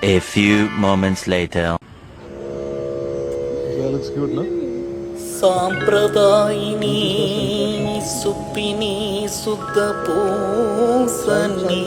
A few moments later. That looks good, no? సాంప్రదాయిని సుప్పిని శుద్ధ పూసని